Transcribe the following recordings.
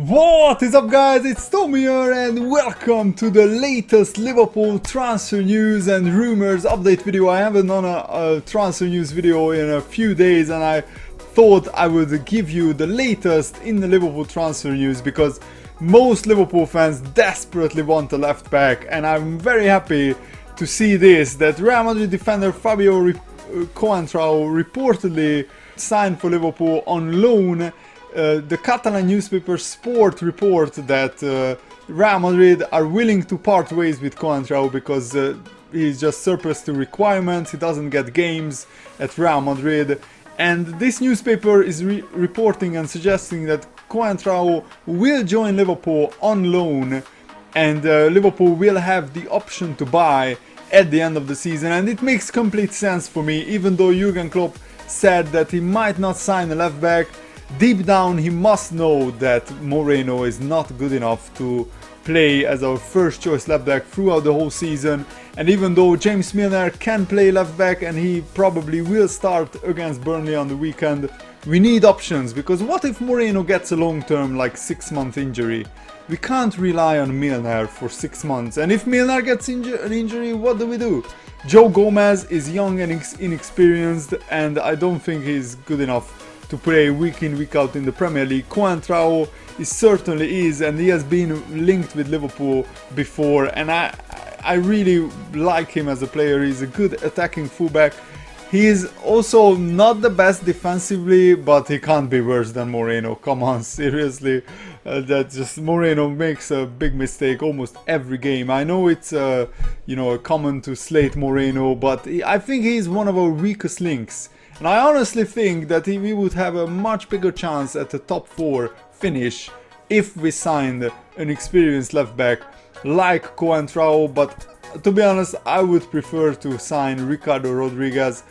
What is up, guys? It's Tommy here and welcome to the latest Liverpool transfer news and rumors update video. I haven't done a transfer news video in a few days and I thought I would give you the latest in the Liverpool transfer news because most Liverpool fans desperately want a left back, and I'm very happy to see this, that Real Madrid defender Coentrao reportedly signed for Liverpool on loan. The Catalan newspaper Sport report that Real Madrid are willing to part ways with Coentrao because he's just surplus to requirements, he doesn't get games at Real Madrid. And this newspaper is reporting and suggesting that Coentrao will join Liverpool on loan, and Liverpool will have the option to buy at the end of the season. And it makes complete sense for me, even though Jurgen Klopp said that he might not sign a left back. Deep down he must know that Moreno is not good enough to play as our first choice left back throughout the whole season. And even though James Milner can play left back and he probably will start against Burnley on the weekend, we need options, because what if Moreno gets a long-term, like 6-month injury? We can't rely on Milner for 6 months, and if Milner gets an injury, what do? Joe Gomez is young and inexperienced, and I don't think he's good enough to play week in, week out in the Premier League. Coentrao certainly is, and he has been linked with Liverpool before, and I really like him as a player. He's a good attacking fullback. He is also not the best defensively, but he can't be worse than Moreno. Come on, seriously. Moreno makes a big mistake almost every game. I know it's common to slate Moreno, but I think he's one of our weakest links. And I honestly think that we would have a much bigger chance at the top 4 finish if we signed an experienced left back like Coentrao. But to be honest, I would prefer to sign Ricardo Rodriguez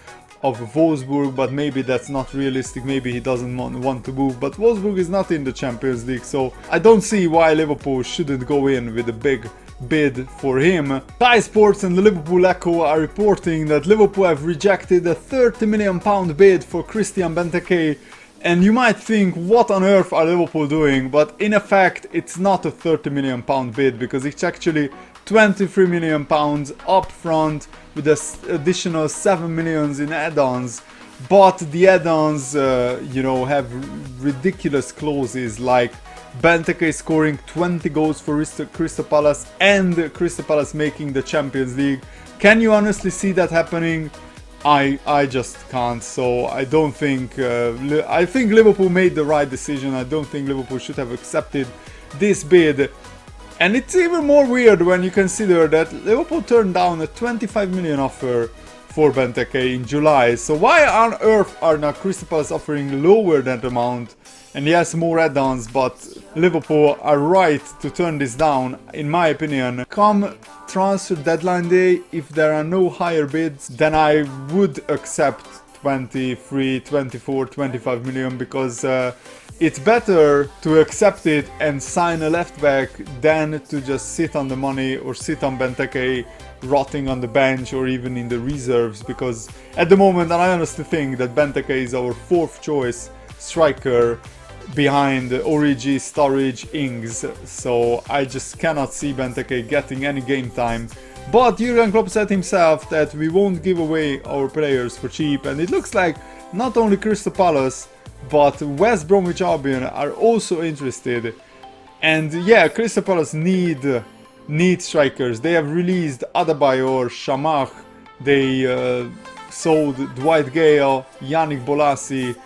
of Wolfsburg, but maybe that's not realistic. Maybe he doesn't want to move, but Wolfsburg is not in the Champions League, so I don't see why Liverpool shouldn't go in with a big bid for him. Sky Sports and the Liverpool Echo are reporting that Liverpool have rejected a £30 million bid for Christian Benteke. And you might think, what on earth are Liverpool doing? But in effect, it's not a £30 million bid, because it's actually £23 million up front with an additional £7 million in add-ons. But the add-ons, have ridiculous clauses like Benteke scoring 20 goals for Crystal Palace and Crystal Palace making the Champions League. Can you honestly see that happening? I just can't. So I don't think I think Liverpool made the right decision. I don't think Liverpool should have accepted this bid. And it's even more weird when you consider that Liverpool turned down a 25 million offer for Benteke in July. So why on earth are now Crystal Palace offering lower that amount? And yes, more add-ons, but Liverpool are right to turn this down, in my opinion. Come transfer deadline day, if there are no higher bids, then I would accept 23, 24, 25 million, because it's better to accept it and sign a left back than to just sit on the money or sit on Benteke rotting on the bench or even in the reserves, because at the moment, and I honestly think that Benteke is our 4th choice striker behind Origi, Sturridge, Ings, so I just cannot see Benteke getting any game time. But Jurgen Klopp said himself that we won't give away our players for cheap, and it looks like not only Crystal Palace but West Bromwich Albion are also interested. And yeah, Crystal Palace need strikers. They have released Adebayor, Shamach, they sold Dwight Gale, Yannick Bolasie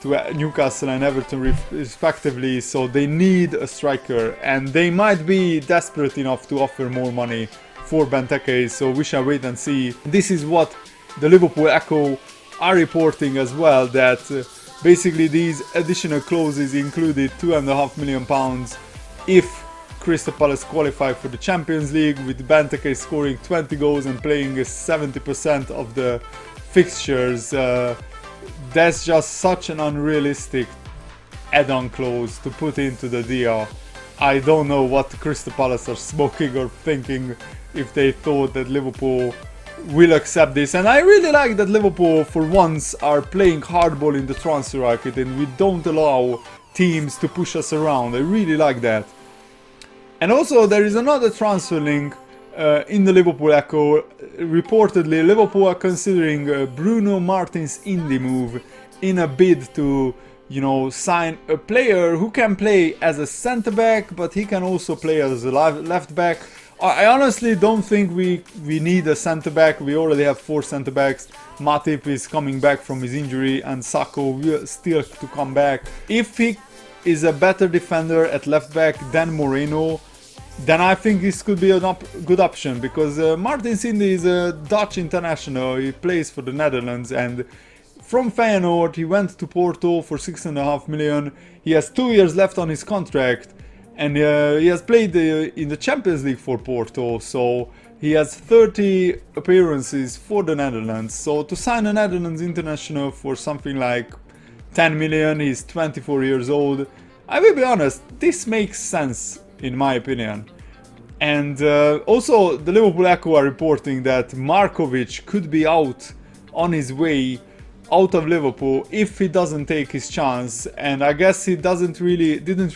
to Newcastle and Everton respectively, so they need a striker, and they might be desperate enough to offer more money for Benteke, so we shall wait and see. This is what the Liverpool Echo are reporting as well, that basically these additional clauses included £2.5 million if Crystal Palace qualify for the Champions League, with Benteke scoring 20 goals and playing 70% of the fixtures. That's just such an unrealistic add-on clause to put into the deal. I don't know what Crystal Palace are smoking or thinking if they thought that Liverpool will accept this. And I really like that Liverpool for once are playing hardball in the transfer market and we don't allow teams to push us around. I really like that. And also there is another transfer link in the Liverpool Echo. Reportedly, Liverpool are considering Bruno Martins' indie move in a bid to, you know, sign a player who can play as a centre-back, but he can also play as a left-back. I honestly don't think we need a centre-back. We already have 4 centre-backs. Matip is coming back from his injury and Sacco will still to come back. If he is a better defender at left-back than Moreno, then I think this could be a good option, because Martins Indi is a Dutch international. He plays for the Netherlands, and from Feyenoord he went to Porto for 6.5 million. He has 2 years left on his contract, and he has played in the Champions League for Porto, so he has 30 appearances for the Netherlands. So to sign a Netherlands international for something like 10 million, he's 24 years old. I will be honest, this makes sense in my opinion. And also the Liverpool Echo are reporting that Markovic could be out on his way out of Liverpool if he doesn't take his chance, and I guess he didn't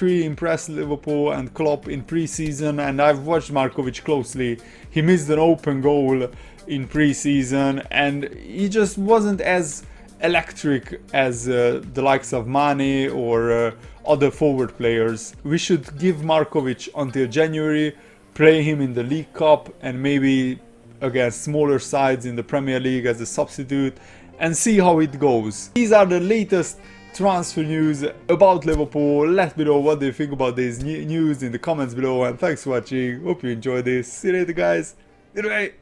really impress Liverpool and Klopp in pre-season, and I've watched Markovic closely. He missed an open goal in pre-season and he just wasn't as electric as the likes of Mane or other forward players. We should give Markovic until January, play him in the League Cup and maybe against smaller sides in the Premier League as a substitute, and see how it goes. These are the latest transfer news about Liverpool. Let me know what do you think about this news in the comments below, and thanks for watching. Hope you enjoyed this. See you later guys. Goodbye.